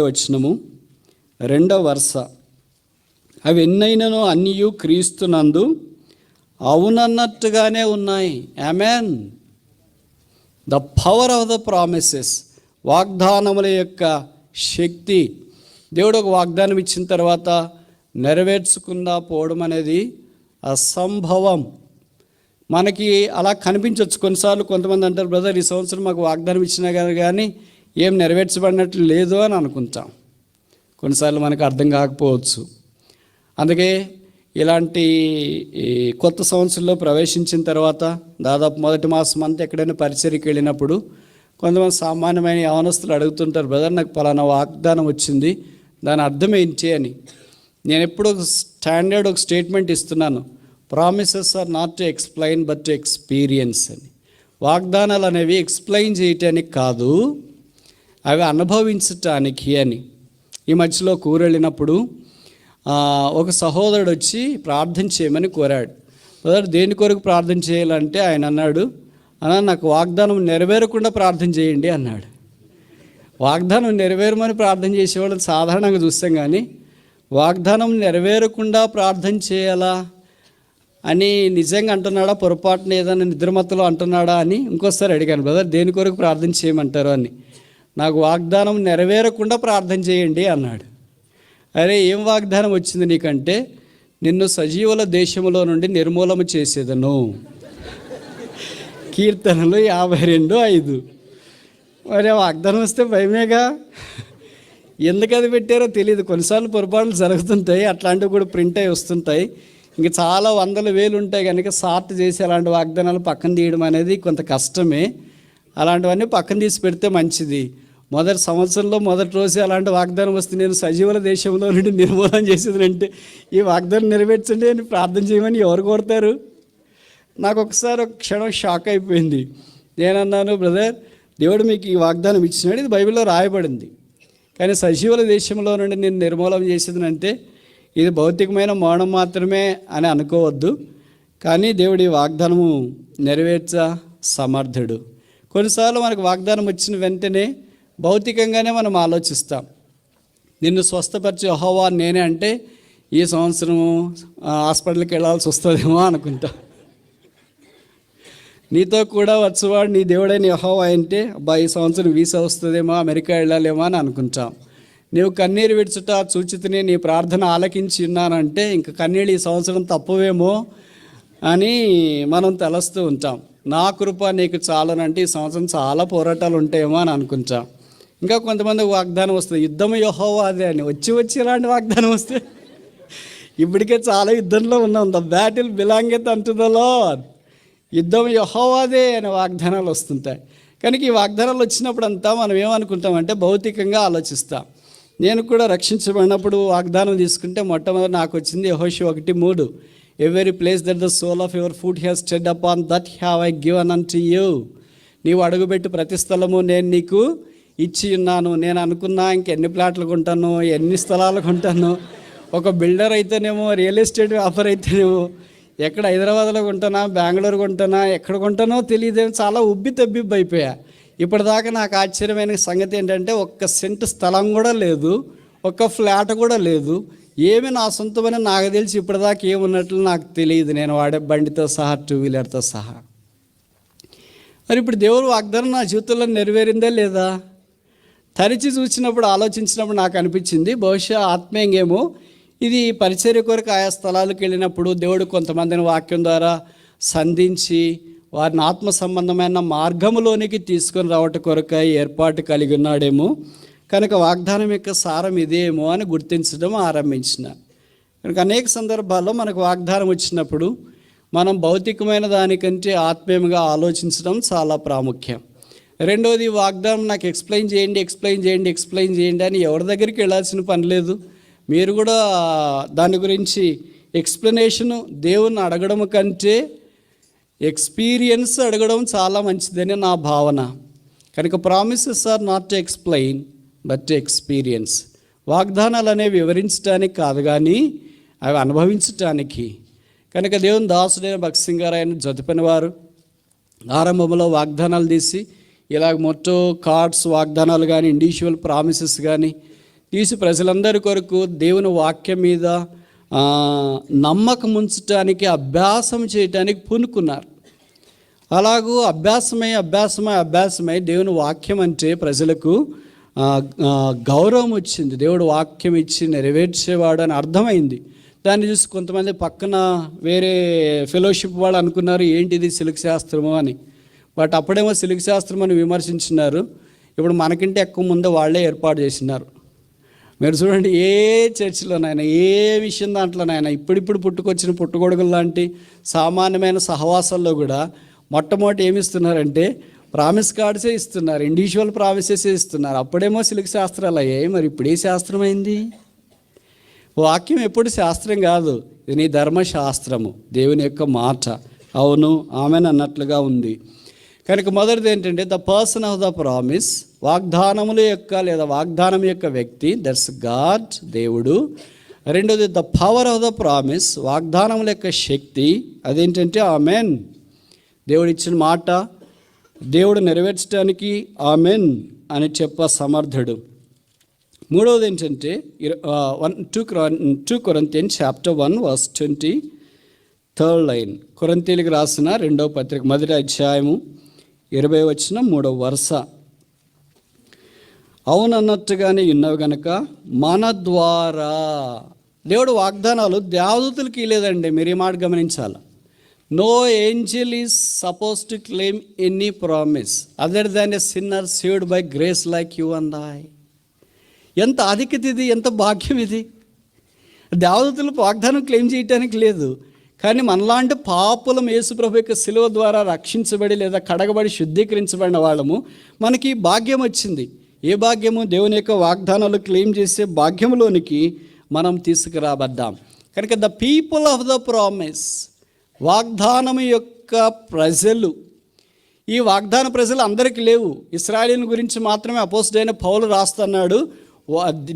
వచనము 2వ వరుస, అవి ఎన్నైనను అన్నియు క్రీస్తునందు అవునన్నట్టుగానే ఉన్నాయి. ఆమెన్. The power of the promises, వాగ్దానముల యొక్క శక్తి. దేవుడు ఒక వాగ్దానం ఇచ్చిన తర్వాత నెరవేర్చకుండా పోవడం అనేది అసంభవం. మనకి అలా కనిపించవచ్చు. కొన్నిసార్లు కొంతమంది అంటారు, బ్రదర్ ఈ సంవత్సరం మాకు వాగ్దానం ఇచ్చినా కానీ ఏం నెరవేర్చబడినట్లు లేదు అని అనుకుంటాం. కొన్నిసార్లు మనకు అర్థం కాకపోవచ్చు. అందుకే ఇలాంటి కొత్త సంవత్సరంలో ప్రవేశించిన తర్వాత దాదాపు మొదటి మాసం అంతా ఎక్కడైనా పరిచర్యకి వెళ్ళినప్పుడు కొంతమంది సామాన్యమైన యవనస్తులు అడుగుతుంటారు, బ్రదర్ నాకు పలానా వాగ్దానం వచ్చింది, దాని అర్థం ఏంటి అని. నేను ఎప్పుడు ఒక స్టేట్మెంట్ ఇస్తున్నాను, promises are not to explain but to experience అని. వాగ్దానాలు అనేవి ఎక్స్ప్లెయిన్ చేయటానికి కాదు, అవి అనుభవించటానికి అని. ఈ మధ్యలో కూరెళ్ళినప్పుడు ఒక సహోదరుడు వచ్చి ప్రార్థన చేయమని కోరాడు. బ్రదర్ దేని కొరకు ప్రార్థన చేయాలంటే ఆయన అన్నాడు, నాకు వాగ్దానం నెరవేరకుండా ప్రార్థన చేయండి అన్నాడు. వాగ్దానం నెరవేరమని ప్రార్థన చేసేవాళ్ళని సాధారణంగా చూస్తాం, కానీ వాగ్దానం నెరవేరకుండా ప్రార్థన చేయాలా అని నిజంగా అంటున్నాడా, పొరపాటున ఏదైనా నిద్రమత్తులో అంటున్నాడా అని ఇంకోసారి అడిగాను, బ్రదర్ దేని కొరకు ప్రార్థన చేయమంటారు అని. నాకు వాగ్దానం నెరవేరకుండా ప్రార్థన చేయండి అన్నాడు. అరే ఏం వాగ్దానం వచ్చింది నీకంటే, నిన్ను సజీవుల దేశంలో నుండి నిర్మూలన చేసేదను. కీర్తనలు 52:5. మరి వాగ్దానం వస్తే భయమేగా. ఎందుకు అది పెట్టారో తెలియదు. కొన్నిసార్లు పొరపాట్లు జరుగుతుంటాయి, అట్లాంటివి కూడా ప్రింట్ అయి వస్తుంటాయి. ఇంకా చాలా వందల వేలు ఉంటాయి కనుక సార్ట్ చేసి అలాంటి వాగ్దానాలు పక్కన తీయడం అనేది కొంత కష్టమే. అలాంటివన్నీ పక్కన తీసి పెడితే మంచిది. మొదటి సంవత్సరంలో మొదటి రోజు అలాంటి వాగ్దానం వస్తే నేను సజీవుల దేశంలో నుండి నిర్మూలన చేసేదంటే ఈ వాగ్దానం నెరవేర్చండి అని ప్రార్థన చేయమని ఎవరు కోరుతారు? నాకు ఒకసారి ఒక క్షణం షాక్ అయిపోయింది. నేనన్నాను, బ్రదర్ దేవుడు మీకు ఈ వాగ్దానం ఇచ్చినాడు, ఇది బైబిల్లో రాయబడింది, కానీ సజీవుల దేశంలో నుండి నేను నిర్మూలన చేసేదనంటే ఇది భౌతికమైన మౌనం మాత్రమే అని అనుకోవద్దు, కానీ దేవుడి వాగ్దానము నెరవేర్చ సమర్థుడు. కొన్నిసార్లు మనకు వాగ్దానం వచ్చిన వెంటనే భౌతికంగానే మనం ఆలోచిస్తాం. నిన్ను స్వస్థపరిచే యెహోవా నేనే అంటే ఈ సంవత్సరం హాస్పిటల్కి వెళ్ళాల్సి వస్తుందేమో అనుకుంటా. నీతో కూడా వచ్చేవాడు నీ దేవుడైన యెహోవా అంటే అబ్బా ఈ సంవత్సరం వీసా వస్తుందేమో, అమెరికా వెళ్ళాలేమో అని అనుకుంటాం. నీవు కన్నీరు విడుచుట చూచితేనే నీ ప్రార్థన ఆలకించి ఉన్నానంటే ఇంక కన్నీళ్ళు ఈ సంవత్సరం తప్పవేమో అని మనం తలస్తూ ఉంటాం. నా కృప నీకు చాలనంటే ఈ సంవత్సరం చాలా పోరాటాలు ఉంటాయేమో అని అనుకుంటాం. ఇంకా కొంతమంది వాగ్దానం వస్తుంది, యుద్ధం యెహోవాదే అని. వచ్చి ఇలాంటి వాగ్దానం వస్తే ఇప్పటికే చాలా యుద్ధంలో ఉన్నాం. The battle బిలాంగెత్ unto the lord, యుద్ధం యెహోవాదే అనే వాగ్దానాలు వస్తుంటాయి. కనుక ఈ వాగ్దానాలు వచ్చినప్పుడు అంతా మనం ఏమనుకుంటామంటే భౌతికంగా ఆలోచిస్తాం. నేను కూడా రక్షించబడినప్పుడు వాగ్దానం తీసుకుంటే మొట్టమొదటి నాకు వచ్చింది యెహోషువ 1:3, every place that the sole of your foot has stead upon that have I given unto you. నీవు అడుగుపెట్టి ప్రతి స్థలము నేను నీకు ఇచ్చి ఉన్నాను. నేను అనుకున్నా ఇంకెన్ని ప్లాట్లు కొంటాను, ఎన్ని స్థలాలు కొంటాను. ఒక బిల్డర్ అయితేనేమో, రియల్ ఎస్టేట్ వ్యాపారం అయితేనేమో, ఎక్కడ హైదరాబాద్లో కొంటానా, బెంగళూరు కొంటానా, ఎక్కడ కొంటానో తెలియదేమో, చాలా ఉబ్బితబ్బిబ్బి అయిపోయా. ఇప్పటిదాకా నాకు ఆశ్చర్యమైన సంగతి ఏంటంటే ఒక్క సెంటు స్థలం కూడా లేదు, ఒక్క ఫ్లాట్ కూడా లేదు. ఏమి నా సొంతమని నాకు తెలిసి ఇప్పటిదాకా ఏమున్నట్లు నాకు తెలియదు, నేను వాడే బండితో సహా, 2 వీలర్తో సహా. మరి ఇప్పుడు దేవుడు వాగ్దానం నా జీవితంలో నెరవేరిందే లేదా? తరిచి చూసినప్పుడు, ఆలోచించినప్పుడు నాకు అనిపించింది బహుశా ఆత్మీయంగేమో ఇది పరిచర్య కొరకు ఆయా స్థలాలకు వెళ్ళినప్పుడు దేవుడు కొంతమందిని వాక్యం ద్వారా సంధించి వారిని ఆత్మ సంబంధమైన మార్గంలోనికి తీసుకొని రావటం కొరకై ఏర్పాటు కలిగి ఉన్నాడేమో. కనుక వాగ్దానం యొక్క సారం ఇదేమో అని గుర్తించడం ఆరంభించిన. కనుక అనేక సందర్భాల్లో మనకు వాగ్దానం వచ్చినప్పుడు మనం భౌతికమైన దానికంటే ఆత్మీయంగా ఆలోచించడం చాలా ప్రాముఖ్యం. రెండవది, వాగ్దానం నాకు ఎక్స్ప్లెయిన్ చేయండి అని ఎవరి దగ్గరికి వెళ్ళాల్సిన పని లేదు. మీరు కూడా దాని గురించి ఎక్స్ప్లెనేషను దేవుణ్ణి అడగడం కంటే ఎక్స్పీరియన్స్ అడగడం చాలా మంచిదని నా భావన. కనుక promises are not to explain but to experience. వాగ్దానాలు అనేవి వివరించడానికి కాదు కానీ అవి అనుభవించటానికి. కనుక దేవుని దాసుడైన భక్త్ సింగ్ గారు ఆయన జతపని వారు ఆరంభంలో వాగ్దానాలు తీసి ఇలాగ మొత్తం కార్డ్స్ వాగ్దానాలు కానీ ఇండివిజువల్ ప్రామిసెస్ కానీ తీసి ప్రజలందరి కొరకు దేవుని వాక్యం మీద నమ్మకం ఉంచడానికి, అభ్యాసం చేయటానికి పూనుకున్నారు. అలాగూ అభ్యాసమై దేవుని వాక్యం అంటే ప్రజలకు గౌరవం వచ్చింది. దేవుడు వాక్యం ఇచ్చి నెరవేర్చేవాడు అని అర్థమైంది. దాన్ని చూసి కొంతమంది పక్కన వేరే ఫెలోషిప్ వాళ్ళు అనుకున్నారు, ఏంటిది సిల్క్ శాస్త్రము అని. బట్ అప్పుడేమో సిల్క్ శాస్త్రం అని విమర్శించినారు. ఇప్పుడు మనకంటే ఎక్కువ ముందు వాళ్ళే ఏర్పాటు చేసినారు. మీరు చూడండి, ఏ చర్చిలోనైనా, ఏ విషయం దాంట్లోనైనా ఇప్పుడిప్పుడు పుట్టుకొచ్చిన పుట్టుగొడుగులు లాంటి సామాన్యమైన సహవాసాల్లో కూడా మొట్టమొదటి ఏమి ఇస్తున్నారంటే ప్రామిస్ కార్డ్సే ఇస్తున్నారు, ఇండివిజువల్ ప్రామిసెసే ఇస్తున్నారు. అప్పుడేమో సిల్క్ శాస్త్రాలు అయ్యాయి, మరి ఇప్పుడు ఏ శాస్త్రం అయింది? వాక్యం ఎప్పుడు శాస్త్రం కాదు, ఇది నీ ధర్మశాస్త్రము, దేవుని యొక్క మాట. అవును, ఆమెను అన్నట్లుగా ఉంది. కనుక మొదటిది ఏంటంటే the person of the promise, వాగ్దానముల యొక్క లేదా వాగ్దానం యొక్క వ్యక్తి, దట్స్ గాడ్, దేవుడు. రెండోది the power of the promise, వాగ్దానముల యొక్క శక్తి, అదేంటంటే ఆమెన్, దేవుడు ఇచ్చిన మాట దేవుడు నెరవేర్చడానికి ఆమెన్ అని చెప్ప సమర్థుడు. మూడవది ఏంటంటే 2 Corinthians chapter 1 verse 23rd line, కొరింథీయులకు రాసిన 2వ పత్రిక 1వ అధ్యాయము 20వ వచనం 3వ వరుస. అవునన్నట్టుగానే ఉన్నవి గనక మన ద్వారా, దేవుడు వాగ్దానాలు దేవదూతలకి లేదండి, మీరు ఈ మాట గమనించాలి. No angel is suppose to claim any promise other than a sinner saved by grace like you and I. ఎంత ఆధిక్యత ఇది, ఎంత భాగ్యం ఇది! దేవదూతలు వాగ్దానం క్లెయిమ్ చేయటానికి లేదు, కానీ మనలాంటి పాపులం యేసుప్రభు యొక్క శిలువ ద్వారా రక్షించబడి లేదా కడగబడి శుద్ధీకరించబడిన వాళ్ళము మనకి భాగ్యం వచ్చింది. ఏ భాగ్యము? దేవుని యొక్క వాగ్దానాలు క్లెయిమ్ చేసే భాగ్యంలోనికి మనం తీసుకురాబడ్డాం. కనుక the people of the promise, వాగ్దానము యొక్క ప్రజలు. ఈ వాగ్దాన ప్రజలు అందరికీ లేవు, ఇశ్రాయేలుని గురించి మాత్రమే అపోస్తలుడైన పౌలు రాస్తున్నాడు.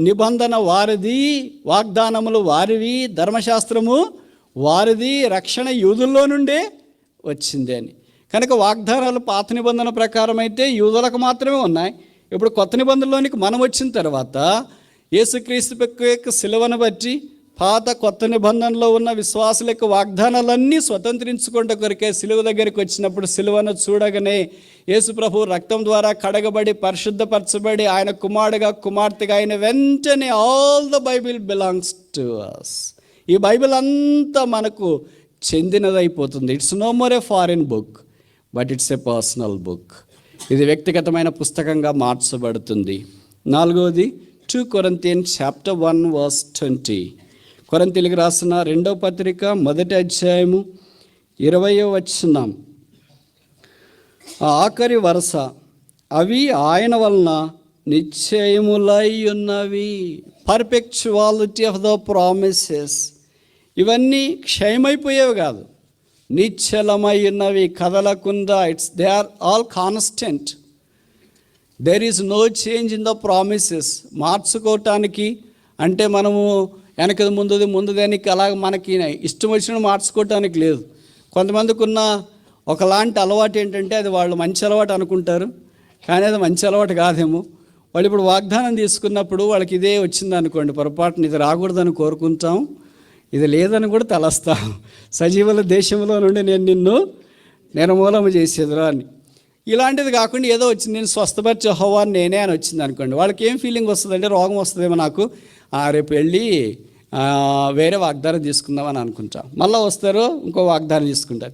నిబంధన వారిది, వాగ్దానములు వారివి, ధర్మశాస్త్రము వారిది, రక్షణ యూదుల్లో నుండే వచ్చింది అని. కనుక వాగ్దానాలు పాత నిబంధన ప్రకారం అయితే యూదులకు మాత్రమే ఉన్నాయి. ఇప్పుడు కొత్త నిబంధనలోనికి మనం వచ్చిన తర్వాత యేసుక్రీస్తు యొక్క శిలువను బట్టి పాత కొత్త నిబంధనలో ఉన్న విశ్వాసుల యొక్క వాగ్దానాలన్నీ స్వతంత్రించుకుంటే కొరికే శిలువ దగ్గరికి వచ్చినప్పుడు శిలువను చూడగానే యేసు ప్రభు రక్తం ద్వారా కడగబడి పరిశుద్ధపరచబడి ఆయన కుమారుడుగా కుమార్తెగా అయిన వెంటనే all the Bible belongs to us. ఈ బైబిల్ అంతా మనకు చెందినదైపోతుంది. It's no more a foreign book, but it's a personal book. ఇది వ్యక్తిగతమైన పుస్తకంగా మార్చబడుతుంది. నాలుగవది 2 Corinthians chapter 1 verse 20, కొరింథీయులకు రాసిన 2వ పత్రిక 1వ అధ్యాయము 20వ వచనం, ఆఖరి వరుస, అవి ఆయన వలన నిశ్చయములై ఉన్నవి. పర్ఫెక్చువాలిటీ ఆఫ్ ద ప్రామిసెస్, ఇవన్నీ క్షయమైపోయేవి కాదు, నిశ్చలమై ఉన్నవి, కదలకుండా. They are all constant. There is no change in the promises. మార్చుకోవటానికి అంటే మనము వెనకది ముందుదానికి అలాగ మనకి ఇష్టం వచ్చిన మార్చుకోవటానికి లేదు. కొంతమందికి ఉన్న ఒకలాంటి అలవాటు ఏంటంటే అది వాళ్ళు మంచి అలవాటు అనుకుంటారు, కానీ అది మంచి అలవాటు కాదేమో. వాళ్ళు ఇప్పుడు వాగ్దానం తీసుకున్నప్పుడు వాళ్ళకి ఇదే వచ్చింది అనుకోండి, పొరపాటున ఇది రాకూడదని కోరుకుంటాం, ఇది లేదని కూడా తలస్తాం. సజీవుల దేశంలో నుండి నేను నిన్ను నిర్మూలన చేసేదిరా అని. ఇలాంటిది కాకుండా ఏదో వచ్చింది, నేను స్వస్థపరిచే యెహోవా నేనే అని వచ్చింది అనుకోండి, వాళ్ళకి ఏం ఫీలింగ్ వస్తుందంటే రోగం వస్తుందేమో నాకు, రేపు వెళ్ళి వేరే వాగ్దానం తీసుకుందామని అనుకుంటాం. మళ్ళీ వస్తారు, ఇంకో వాగ్దానం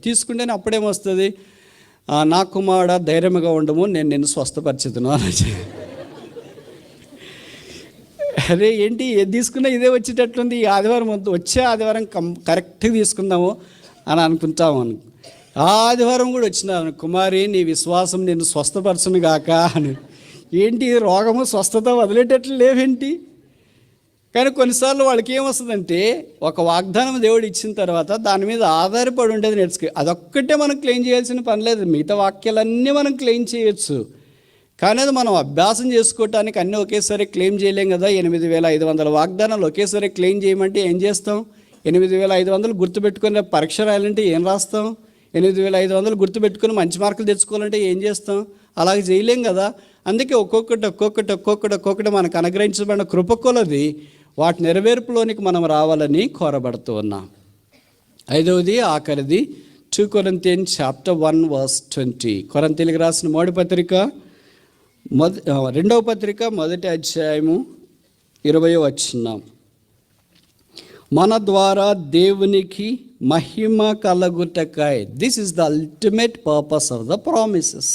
తీసుకుంటేనే అప్పుడేమొస్తుంది, నా కుమారుడా ధైర్యంగా ఉండము, నేను నిన్ను స్వస్థపరిచేతును అని. అరే ఏంటి, ఏది తీసుకున్నా ఇదే వచ్చేటట్లుంది, ఈ ఆదివారం వచ్చే ఆదివారం కరెక్ట్గా తీసుకుందాము అని అనుకుంటాము. ఆదివారం కూడా వచ్చిన కుమారి నీ విశ్వాసం నేను స్వస్థపరచును గాక అని. ఏంటి రోగము స్వస్థత వదిలేటట్లు లేవేంటి? కానీ కొన్నిసార్లు వాళ్ళకి ఏమొస్తుందంటే ఒక వాగ్దానం దేవుడు ఇచ్చిన తర్వాత దాని మీద ఆధారపడి ఉండేది నేర్చుకో. అదొక్కటే మనం క్లెయిమ్ చేయాల్సిన పని లేదు, మిగతా వాక్యాలన్నీ మనం క్లెయిమ్ చేయొచ్చు. కానీ అది మనం అభ్యాసం చేసుకోవటానికి అన్నీ ఒకేసారి క్లెయిమ్ చేయలేం కదా. 8,500 వాగ్దానాలు ఒకేసారి క్లెయిమ్ చేయమంటే ఏం చేస్తాం? 8,500 గుర్తుపెట్టుకుని పరీక్ష రాయాలంటే ఏం రాస్తాం? 8,500 గుర్తుపెట్టుకుని మంచి మార్కులు తెచ్చుకోవాలంటే ఏం చేస్తాం? అలాగే చేయలేం కదా. అందుకే ఒక్కొక్కటి మనకు అనుగ్రహించబడిన కృప కొలది వాటి నెరవేర్పులోనికి మనం రావాలని కోరబడుతూ ఉన్నాం. ఐదవది ఆఖరిది 2 Corinthians chapter 1 verse 20. కొరింథీయులకు రాసిన రెండవ పత్రిక 1వ అధ్యాయము 20వ వచనం. మన ద్వారా దేవునికి మహిమ కలుగుటకై, this is the ultimate purpose of the promises.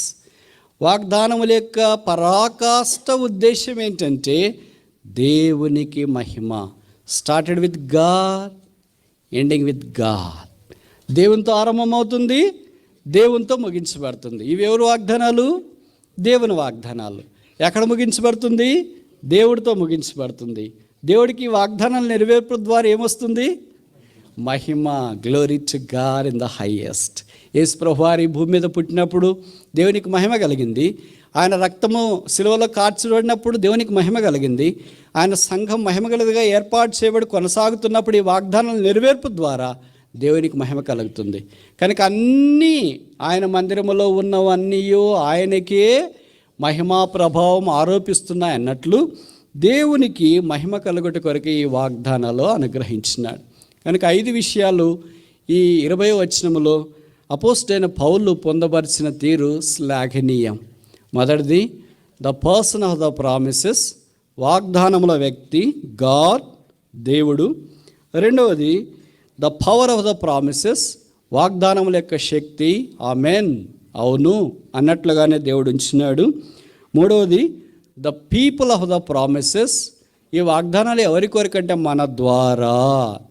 వాగ్దానముల యొక్క పరాకాష్ట ఉద్దేశం ఏంటంటే దేవునికి మహిమ. Started with God, ending with God. దేవునితో ఆరంభమవుతుంది, దేవునితో ముగించబడుతుంది. ఇవి ఎవరు వాగ్దానాలు? దేవుని వాగ్దానాలు. ఎక్కడ ముగించబడుతుంది? దేవుడితో ముగించబడుతుంది. దేవుడికి వాగ్దానాలు నెరవేర్పు ద్వారా ఏమొస్తుంది? మహిమ. Glory to God in the highest. యేసు ప్రభువారు ఈ భూమి మీద పుట్టినప్పుడు దేవునికి మహిమ కలిగింది. ఆయన రక్తము సిలువలో కార్చబడినప్పుడు దేవునికి మహిమ కలిగింది. ఆయన సంఘం మహిమ కలిగిగా ఏర్పాటు చేయబడి కొనసాగుతున్నప్పుడు ఈ వాగ్దానాల నెరవేర్పు ద్వారా దేవునికి మహిమ కలుగుతుంది. కనుక అన్నీ ఆయన మందిరములో ఉన్నవన్నీ ఆయనకే మహిమా ప్రభావం ఆరోపిస్తున్నాయి అన్నట్లు దేవునికి మహిమ కలుగుట కొరకు ఈ వాగ్దానాలు అనుగ్రహించినాడు. కనుక 5 విషయాలు ఈ 20వ వచనములో అపోస్తలుడైన పౌలు పొందపరిచిన తీరు శ్లాఘనీయం. మొదటిది the person of the promises, వాగ్దానముల వ్యక్తి గాడ్, దేవుడు. రెండవది the power of the promises, వాగ్దానముల యొక్క శక్తి, ఆమెన్, అవును అన్నట్లుగానే దేవుడు ఉంచినాడు. మూడవది the people of the promises, ఈ వాగ్దానాలు ఎవరి కొరకంటే మన ద్వారా,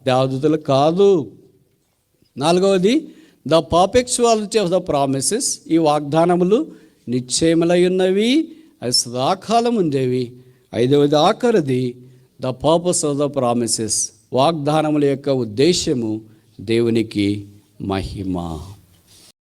దేవదూతలు కాదు. నాలుగవది the perpetuality of the promises, ఈ వాగ్దానములు నిశ్చయములై ఉన్నవి, అవి సదాకాలం ఉండేవి. ఐదవది ఆఖరిది the purpose of the promises, వాగ్దానముల యొక్క ఉద్దేశము దేవునికి మహిమ.